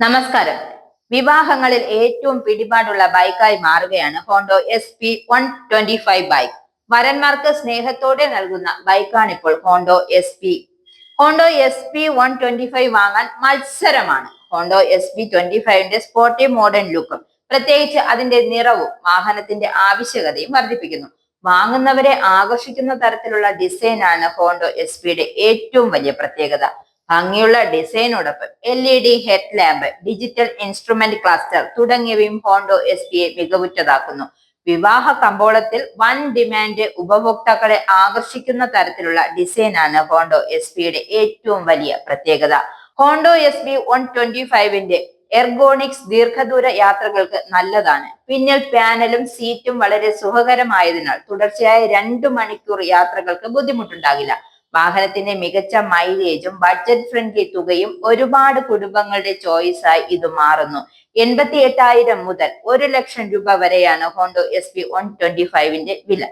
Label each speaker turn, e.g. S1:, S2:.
S1: നമസ്കാരം. വിവാഹങ്ങളിൽ ഏറ്റവും പിടിപാടുള്ള ബൈക്കായി മാറുകയാണ് ഹോണ്ടോ SP125 ബൈക്ക്. വരന്മാർക്ക് സ്നേഹത്തോടെ നൽകുന്ന ബൈക്കാണിപ്പോൾ ഹോണ്ടോ SP 125 വാങ്ങാൻ മത്സരമാണ്. ഹോണ്ടോ SP25ന്റെ സ്പോർട്ടി മോഡേൺ ലുക്കും പ്രത്യേകിച്ച് അതിന്റെ നിറവും വാഹനത്തിന്റെ ആവശ്യകതയും വർദ്ധിപ്പിക്കുന്നു. വാങ്ങുന്നവരെ ആകർഷിക്കുന്ന തരത്തിലുള്ള ഡിസൈനാണ് ഹോണ്ടോ എസ്പിയുടെ ഏറ്റവും വലിയ പ്രത്യേകത. ഭംഗിയുള്ള ഡിസൈനോടൊപ്പം LED head lamp, digital instrument cluster തുടങ്ങിയവയും ഹോണ്ടോ എസ്പിയെ മികവുറ്റതാക്കുന്നു. വിവാഹ കമ്പോളത്തിൽ വൻ ഡിമാൻഡ് ഉപഭോക്താക്കളെ ആകർഷിക്കുന്ന തരത്തിലുള്ള ഡിസൈനാണ് ഹോണ്ടോ എസ്പിയുടെ ഏറ്റവും വലിയ പ്രത്യേകത. ഹോണ്ടോ SP125ന്റെ എർഗോണിക്സ് ദീർഘദൂര യാത്രകൾക്ക് നല്ലതാണ്. പിന്നിൽ പാനലും സീറ്റും വളരെ സുഖകരമായതിനാൽ തുടർച്ചയായ 2 മണിക്കൂർ യാത്രകൾക്ക് ബുദ്ധിമുട്ടുണ്ടാകില്ല. വാഹനത്തിന്റെ മികച്ച മൈലേജും ബഡ്ജറ്റ് ഫ്രണ്ട്ലി തുകയും ഒരുപാട് കുടുംബങ്ങളുടെ ചോയ്സായി ഇത് മാറുന്നു. 88,000 മുതൽ 1 ലക്ഷം രൂപ വരെയാണ് ഹോണ്ടോ SP125ന്റെ വില.